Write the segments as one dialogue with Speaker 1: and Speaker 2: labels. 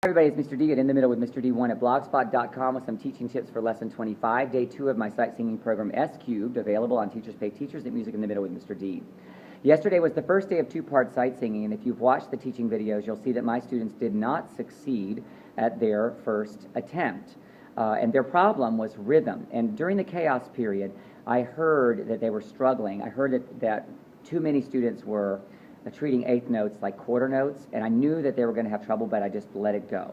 Speaker 1: Everybody, it's Mr. D at In the Middle with Mr. D1 at blogspot.com with some teaching tips for lesson 25, day 2 of my sight singing program S Cubed, available on Teachers Pay Teachers at Music in the Middle with Mr. D. Yesterday was the first day of two-part sight singing, and if you've watched the teaching videos, you'll see that my students did not succeed at their first attempt. And their problem was rhythm. And during the chaos period, I heard that they were struggling. I heard that too many students were treating eighth notes like quarter notes, and I knew that they were going to have trouble, but I just let it go.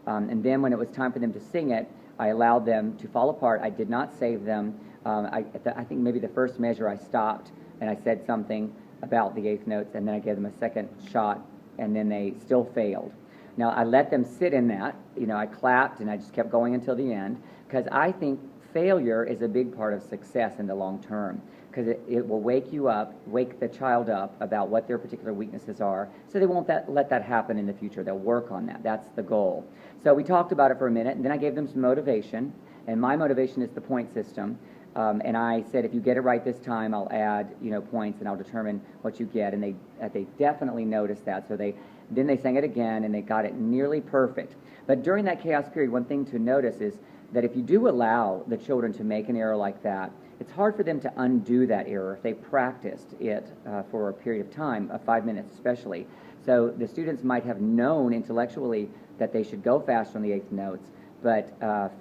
Speaker 1: And then when it was time for them to sing it, I allowed them to fall apart. I did not save them. I think maybe the first measure I stopped and I said something about the eighth notes, and then I gave them a second shot, and then they still failed. Now, I let them sit in that. I clapped, and I just kept going until the end, because I think failure is a big part of success in the long term, because it will wake the child up about what their particular weaknesses are, so they won't let that happen in the future. They'll work on that. That's the goal. So we talked about it for a minute, and then I gave them some motivation, and my motivation is the point system. And I said, if you get it right this time, I'll add points, and I'll determine what you get. And they definitely noticed that. So then they sang it again, and they got it nearly perfect. But during that chaos period, one thing to notice is that if you do allow the children to make an error like that, it's hard for them to undo that error if they practiced it for a period of time, 5 minutes especially. So the students might have known intellectually that they should go faster on the eighth notes, but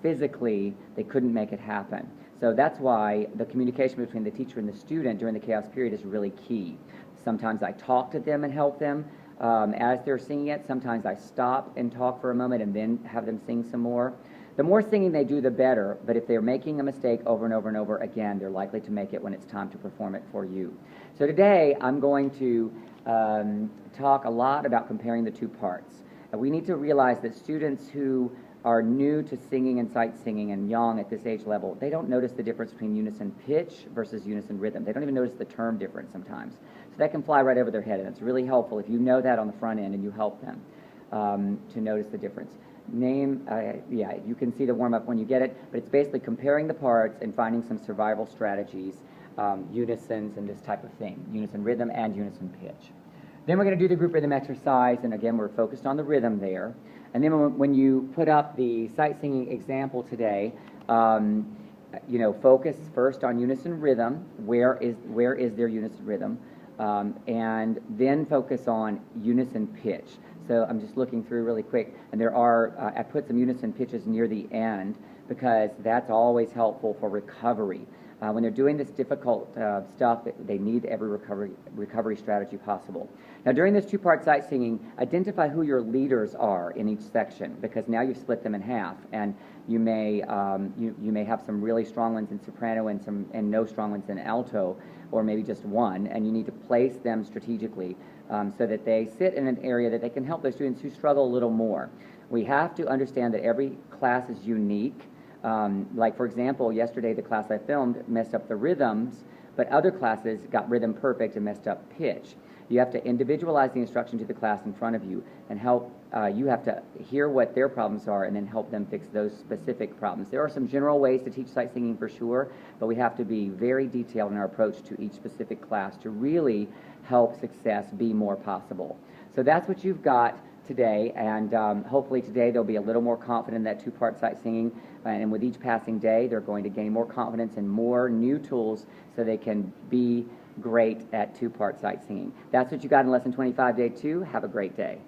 Speaker 1: physically they couldn't make it happen. So that's why the communication between the teacher and the student during the chaos period is really key. Sometimes I talk to them and help them as they're singing it. Sometimes I stop and talk for a moment and then have them sing some more. The more singing they do, the better, but if they're making a mistake over and over and over again, they're likely to make it when it's time to perform it for you. So today, I'm going to talk a lot about comparing the two parts. We need to realize that students who are new to singing and sight singing and young at this age level, they don't notice the difference between unison pitch versus unison rhythm. They don't even notice the term difference sometimes. So that can fly right over their head, and it's really helpful if you know that on the front end and you help them to notice the difference. You can see the warm-up when you get it, but it's basically comparing the parts and finding some survival strategies, unisons and this type of thing, unison rhythm and unison pitch. Then we're going to do the group rhythm exercise, and again, we're focused on the rhythm there. And then when you put up the sight singing example today, focus first on unison rhythm. Where is their unison rhythm? And then focus on unison pitch. So I'm just looking through really quick, and I put some unison pitches near the end because that's always helpful for recovery. When they're doing this difficult stuff, they need every recovery strategy possible. Now, during this two-part sight singing, identify who your leaders are in each section, because now you've split them in half, and you may have some really strong ones in soprano and no strong ones in alto, or maybe just one, and you need to place them strategically so that they sit in an area that they can help those students who struggle a little more. We have to understand that every class is unique. Like, for example, yesterday the class I filmed messed up the rhythms, but other classes got rhythm perfect and messed up pitch. You have to individualize the instruction to the class in front of you and help. You have to hear what their problems are and then help them fix those specific problems. There are some general ways to teach sight singing for sure, but we have to be very detailed in our approach to each specific class to really help success be more possible. So that's what you've got today, and hopefully today they'll be a little more confident in that two-part sight singing, and with each passing day they're going to gain more confidence and more new tools so they can be great at two-part sight singing. That's what you got in lesson 25, day 2. Have a great day.